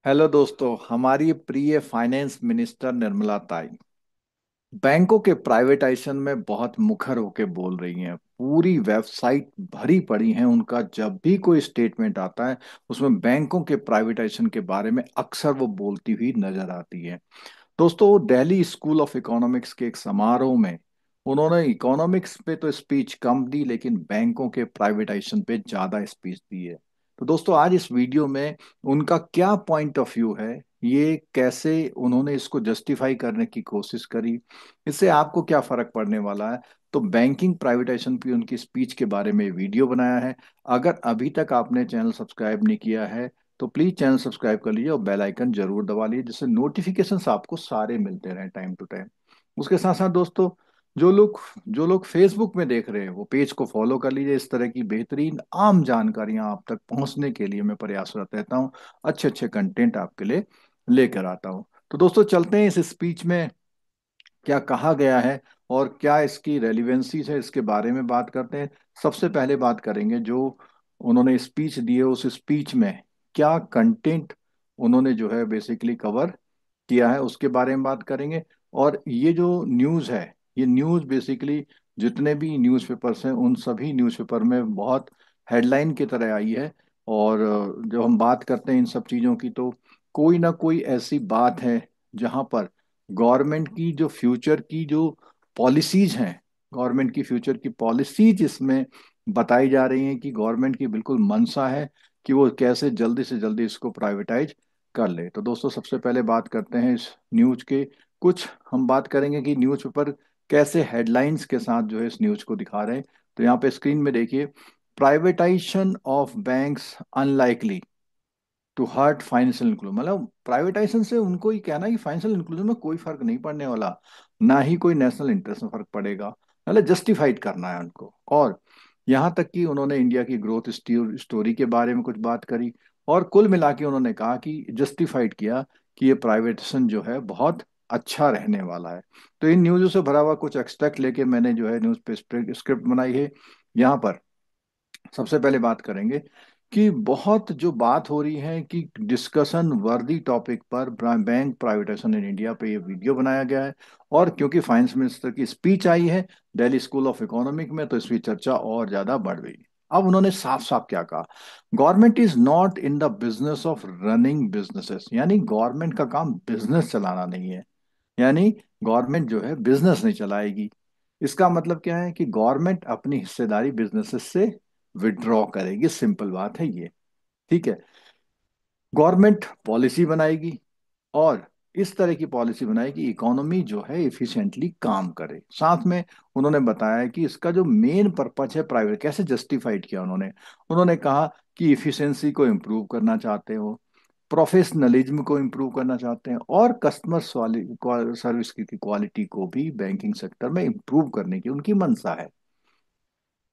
Hello दोस्तों, हमारी प्रिय फाइनेंस मिनिस्टर निर्मला ताई बैंकों के प्राइवेटाइजेशन में बहुत मुखर होके बोल रही हैं। पूरी वेबसाइट भरी पड़ी हैं उनका। जब भी कोई स्टेटमेंट आता है उसमें बैंकों के प्राइवेटाइजेशन के बारे में अक्सर वो बोलती हुई नजर आती है। दोस्तों, दिल्ली स्कूल ऑफ इकोनॉमिक्स के एक समारोह में उन्होंने इकोनॉमिक्स पे तो स्पीच कम दी, लेकिन बैंकों के प्राइवेटाइजेशन पे ज्यादा स्पीच दी है। तो दोस्तों, आज इस वीडियो में उनका क्या पॉइंट ऑफ व्यू है, ये कैसे उन्होंने इसको जस्टिफाई करने की कोशिश करी, इससे आपको क्या फर्क पड़ने वाला है, तो बैंकिंग प्राइवेटाइजेशन की उनकी स्पीच के बारे में वीडियो बनाया है। अगर अभी तक आपने चैनल सब्सक्राइब नहीं किया है तो प्लीज चैनल सब्सक्राइब कर लीजिए और बेल आइकन जरूर दबा लीजिए, जिससे नोटिफिकेशंस आपको सारे मिलते रहें टाइम टू टाइम। उसके साथ साथ दोस्तों, जो लोग जो लोग फेसबुक में देख रहे हैं वो पेज को फॉलो कर लीजिए। इस तरह की बेहतरीन आम जानकारियां आप तक पहुंचने के लिए मैं प्रयासरत रहता हूं। अच्छे अच्छे कंटेंट आपके लिए लेकर आता हूं। तो दोस्तों, चलते हैं इस स्पीच में क्या कहा गया है और क्या इसकी रेलिवेंसीज है, इसके बारे में बात करते हैं। सबसे पहले बात करेंगे जो उन्होंने स्पीच दी है, उस स्पीच में क्या कंटेंट उन्होंने जो है बेसिकली कवर किया है उसके बारे में बात करेंगे। और ये जो न्यूज़ है, ये न्यूज़ बेसिकली जितने भी न्यूज़पेपर्स हैं उन सभी न्यूज़पेपर में बहुत हेडलाइन की तरह आई है। और जब हम बात करते हैं इन सब चीज़ों की, तो कोई ना कोई ऐसी बात है जहां पर गवर्नमेंट की जो फ्यूचर की जो पॉलिसीज हैं, गवर्नमेंट की फ्यूचर की पॉलिसीज इसमें बताई जा रही हैं कि गवर्नमेंट की बिल्कुल मंशा है कि वो कैसे जल्दी से जल्दी इसको प्राइवेटाइज कर ले। तो दोस्तों, सबसे पहले बात करते हैं इस न्यूज के कुछ। हम बात करेंगे कि न्यूज़पेपर कैसे हेडलाइंस के साथ जो है इस न्यूज को दिखा रहे हैं। तो यहाँ पे स्क्रीन में देखिए, privatisation of banks unlikely to hurt financial inclusion. मतलब प्राइवेटाइजेशन से उनको ही कहना है कि फाइनेंशियल इंक्लूजन में कोई फर्क नहीं पड़ने वाला, ना ही कोई नेशनल इंटरेस्ट में फर्क पड़ेगा। मतलब जस्टिफाइड करना है उनको। और यहाँ तक कि उन्होंने इंडिया की ग्रोथ स्टोरी के बारे में कुछ बात करी। और कुल मिला के उन्होंने कहा कि जस्टिफाइड किया कि ये प्राइवेटाइजेशन जो है बहुत अच्छा रहने वाला है। तो इन न्यूज़ों से भरा हुआ कुछ एक्सट्रैक्ट लेके मैंने जो है न्यूज़ पे स्क्रिप्ट बनाई है। यहाँ पर सबसे पहले बात करेंगे कि बहुत जो बात हो रही है कि डिस्कशन वर्दी टॉपिक पर बैंक प्राइवेटाइजेशन इन इंडिया पे ये वीडियो बनाया गया है। और क्योंकि फाइनेंस मिनिस्टर की स्पीच आई है दिल्ली स्कूल ऑफ इकोनॉमिक में, तो इसकी चर्चा और ज्यादा बढ़ गई। अब उन्होंने साफ साफ क्या कहा, government is not in the business of running businesses. यानी गवर्नमेंट का काम बिजनेस चलाना नहीं है। यानी गवर्नमेंट जो है बिजनेस नहीं चलाएगी। इसका मतलब क्या है कि गवर्नमेंट अपनी हिस्सेदारी बिजनेसेस से विड्रॉ करेगी। सिंपल बात है ये। ठीक है। गवर्नमेंट पॉलिसी बनाएगी और इस तरह की पॉलिसी बनाए कि इकोनॉमी जो है इफिशिएंटली काम करे। साथ में उन्होंने बताया कि इसका जो मेन पर्पज है प्राइवेट, कैसे जस्टिफाइड किया उन्होंने। उन्होंने कहा कि इफिशिएंसी को इम्प्रूव करना चाहते हो, प्रोफेशनलिज्म को इम्प्रूव करना चाहते हैं, और कस्टमर सर्विस की क्वालिटी को भी बैंकिंग सेक्टर में इम्प्रूव करने की उनकी मंशा है।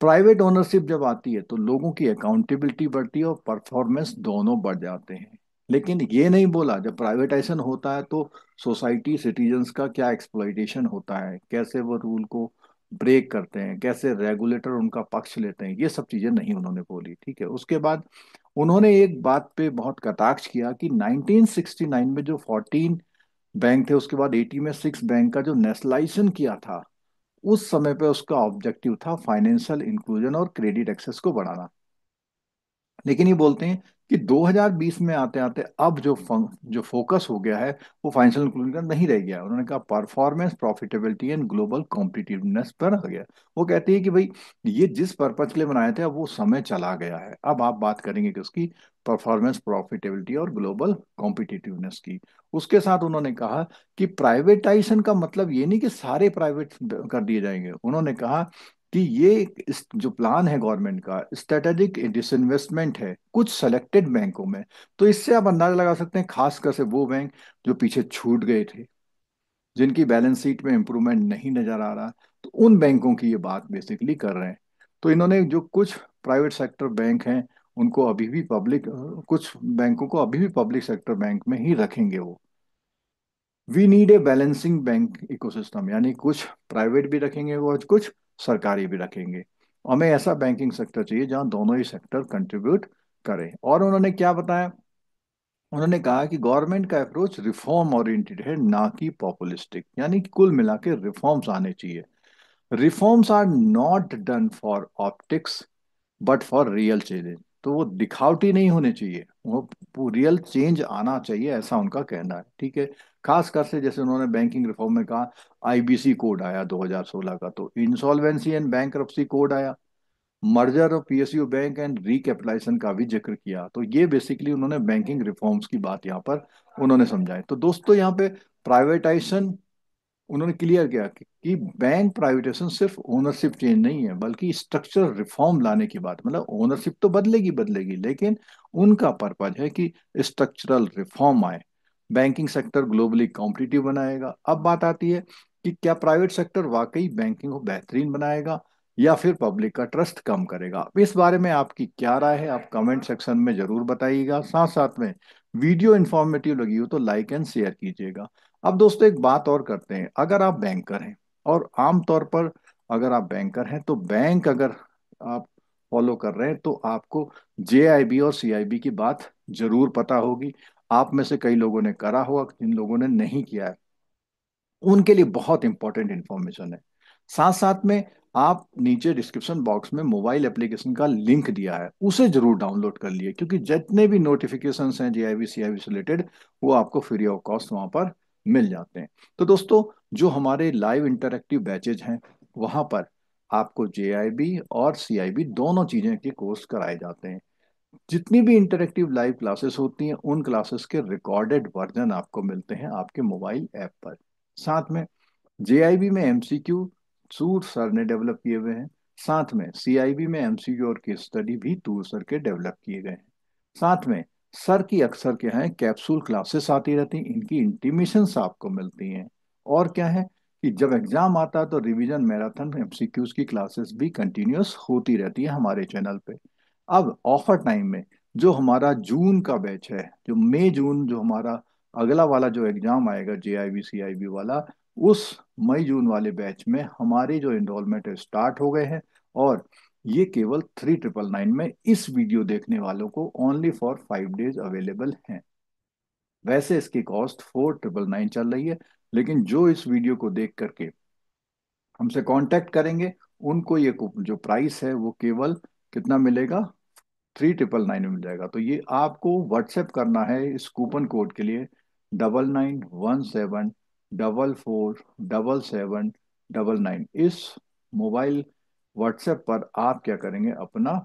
प्राइवेट ओनरशिप जब आती है तो लोगों की अकाउंटेबिलिटी बढ़ती है और परफॉर्मेंस दोनों बढ़ जाते हैं। लेकिन ये नहीं बोला जब प्राइवेटाइजेशन होता है तो सोसाइटी सिटीजन्स का क्या एक्सप्लॉइटेशन होता है, कैसे वो रूल को ब्रेक करते हैं, कैसे रेगुलेटर उनका पक्ष लेते हैं। ये सब चीजें नहीं उन्होंने बोली। ठीक है। उसके बाद उन्होंने एक बात पे बहुत कटाक्ष किया कि 1969 में जो 14 बैंक थे, उसके बाद 80 में 6 बैंक का जो नेशनलाइजेशन किया था, उस समय पे उसका ऑब्जेक्टिव था फाइनेंशियल इंक्लूजन और क्रेडिट एक्सेस को बढ़ाना। लेकिन ये बोलते हैं कि 2020 में आते आते अब जो फोकस हो गया है वो फाइनेंशियल इंक्लूजन का नहीं रह गया। उन्होंने कहा performance, profitability and global competitiveness पर आ गया। वो कहती है कि भाई ये जिस पर्पज के लिए बनाए थे अब वो समय चला गया है। अब आप बात करेंगे कि उसकी परफॉर्मेंस, प्रॉफिटेबिलिटी और ग्लोबल कॉम्पिटिटिवनेस की। उसके साथ उन्होंने कहा कि प्राइवेटाइजेशन का मतलब ये नहीं कि सारे प्राइवेट कर दिए जाएंगे। उन्होंने कहा कि ये जो प्लान है गवर्नमेंट का, स्ट्रेटेजिक डिसइन्वेस्टमेंट है कुछ सेलेक्टेड बैंकों में। तो इससे आप अंदाजा लगा सकते हैं खासकर से वो बैंक जो पीछे छूट गए थे, जिनकी बैलेंस शीट में इंप्रूवमेंट नहीं नजर आ रहा, तो उन बैंकों की ये बात बेसिकली कर रहे हैं। तो इन्होंने जो कुछ प्राइवेट सेक्टर बैंक हैं उनको अभी भी पब्लिक, कुछ बैंकों को अभी भी पब्लिक सेक्टर बैंक में ही रखेंगे वो। We need a balancing bank ecosystem, यानी कुछ प्राइवेट भी रखेंगे वो और कुछ सरकारी भी रखेंगे। हमें ऐसा बैंकिंग सेक्टर चाहिए जहां दोनों ही सेक्टर कंट्रीब्यूट करें। और उन्होंने क्या बताया उन्होंने कहा कि गवर्नमेंट का अप्रोच रिफॉर्म ओरिएंटेड है, ना कि पॉपुलिस्टिक, यानी कि कुल मिला के रिफॉर्म्स आने चाहिए। Reforms are not done for optics but for real change. तो वो दिखावटी नहीं होने चाहिए, वो रियल चेंज आना चाहिए, ऐसा उनका कहना है। ठीक है। खासकर से जैसे उन्होंने बैंकिंग रिफॉर्म में कहा, आईबीसी कोड आया 2016 का, तो इंसॉल्वेंसी एंड बैंकरप्सी कोड आया, मर्जर और पीएसयू बैंक एंड रिकैपिटलाइजेशन का भी जिक्र किया। तो ये बेसिकली उन्होंने बैंकिंग रिफॉर्म्स की बात यहाँ पर उन्होंने समझाई। तो दोस्तों यहाँ पे प्राइवेटाइजेशन उन्होंने क्लियर किया कि बैंक प्राइवेटाइजेशन सिर्फ ओनरशिप चेंज नहीं है, बल्कि स्ट्रक्चरल रिफॉर्म लाने की बात। मतलब ओनरशिप तो बदलेगी बदलेगी, लेकिन उनका पर्पज है कि स्ट्रक्चरल रिफॉर्म आए, बैंकिंग सेक्टर ग्लोबली कॉम्पिटिटिव बनाएगा। अब बात आती है कि क्या प्राइवेट सेक्टर वाकई बैंकिंग को बेहतरीन बनाएगा या फिर पब्लिक का ट्रस्ट कम करेगा। अब इस बारे में आपकी क्या राय है, आप कमेंट सेक्शन में जरूर बताइएगा। साथ साथ में वीडियो इंफॉर्मेटिव लगी हो तो लाइक एंड शेयर कीजिएगा। अब दोस्तों एक बात और करते हैं, अगर आप बैंकर हैं, और आमतौर पर अगर आप बैंकर हैं तो बैंक अगर आप फॉलो कर रहे हैं तो आपको जेआईबी और सीआईबी की बात जरूर पता होगी। आप में से कई लोगों ने करा होगा, जिन लोगों ने नहीं किया है उनके लिए बहुत इंपॉर्टेंट इंफॉर्मेशन है। साथ साथ में आप नीचे डिस्क्रिप्शन बॉक्स में मोबाइल एप्लीकेशन का लिंक दिया है, उसे जरूर डाउनलोड कर लिए, क्योंकि जितने भी नोटिफिकेशंस हैं जेआईबी सीआईबी से रिलेटेड, वो आपको फ्री ऑफ कॉस्ट वहां पर मिल जाते हैं। तो दोस्तों, जो हमारे लाइव इंटरेक्टिव बैचेज हैं, वहां पर आपको जेआईबी और सीआईबी दोनों चीजें के कोर्स कराए जाते हैं। जितनी भी इंटरेक्टिव लाइव क्लासेस होती हैं, उन क्लासेस के रिकॉर्डेड वर्जन आपको मिलते हैं आपके मोबाइल ऐप पर। साथ में जेआईबी में एमसीक्यू सूर सर ने डेवलप किए हुए हैं। साथ में सीआईबी में एमसीक्यू और केस स्टडी भी तूर सर के डेवलप किए गए हैं। साथ में सर की अक्सर क्या है, कैप्सूल क्लासेस आती रहती हैं, इनकी इंटीमेशंस आपको मिलती हैं। और क्या है कि जब एग्जाम आता है तो रिवीजन मैराथन एमसीक्यूज की क्लासेस भी कंटिन्यूअस होती रहती है हमारे चैनल पे। अब ऑफर टाइम में जो हमारा जून का बैच है, जो मई जून जो हमारा अगला वाला जो एग्जाम आएगा जेआईबी सीआईबी वाला, उस मई जून वाले बैच में हमारे जो एनरोलमेंट स्टार्ट हो गए हैं। और ये केवल 3999 में इस वीडियो देखने वालों को ओनली फॉर 5 डेज अवेलेबल हैं। वैसे इसकी कॉस्ट 4999 चल रही है, लेकिन जो इस वीडियो को देख करके हमसे कांटेक्ट करेंगे, उनको ये जो प्राइस है वो केवल कितना मिलेगा, 3999 में मिल जाएगा। तो ये आपको व्हाट्सएप करना है इस कूपन कोड के लिए, 9917447799। इस मोबाइल व्हाट्सएप पर आप क्या करेंगे, अपना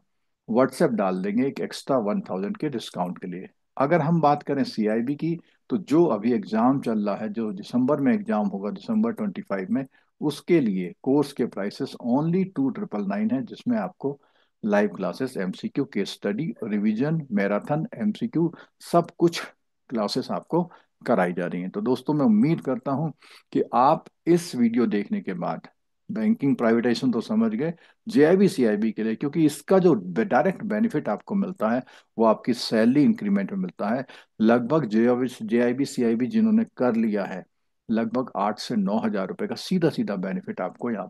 व्हाट्सएप डाल देंगे एक एक्स्ट्रा 1000 के डिस्काउंट के लिए। अगर हम बात करें सीआईबी की, तो जो अभी एग्जाम चल रहा है, जो दिसंबर में एग्जाम होगा, दिसंबर 25 में, उसके लिए कोर्स के प्राइसेस ओनली 2999 है, जिसमें आपको live classes, MCQ, case study, revision, marathon MCQ, सब कुछ क्लासेस आपको कराई जा रही हैं। तो दोस्तों, मैं उम्मीद करता हूं कि आप इस वीडियो देखने के बाद बैंकिंग प्राइवेटाइजेशन तो समझ गए, जेआईबी सीआईबी के लिए, क्योंकि इसका जो डायरेक्ट बेनिफिट आपको मिलता है वो आपकी सैलरी इंक्रीमेंट में मिलता है। लगभग जेआईबी सीआईबी जिन्होंने कर लिया है, लगभग 8 से 9 हजार रुपए का सीधा सीधा बेनिफिट आपको यहाँ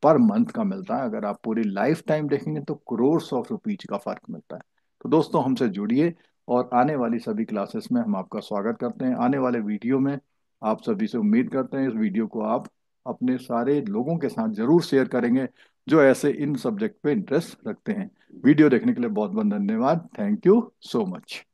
पर मंथ का मिलता है। अगर आप पूरी लाइफ टाइम देखेंगे तो करोर्स ऑफ रुपीज का फर्क मिलता है। तो दोस्तों, हमसे जुड़िए, और आने वाली सभी क्लासेस में हम आपका स्वागत करते हैं। आने वाले वीडियो में आप सभी से उम्मीद करते हैं इस वीडियो को आप अपने सारे लोगों के साथ जरूर शेयर करेंगे, जो ऐसे इन सब्जेक्ट पे इंटरेस्ट रखते हैं। वीडियो देखने के लिए बहुत बहुत धन्यवाद। Thank you so much.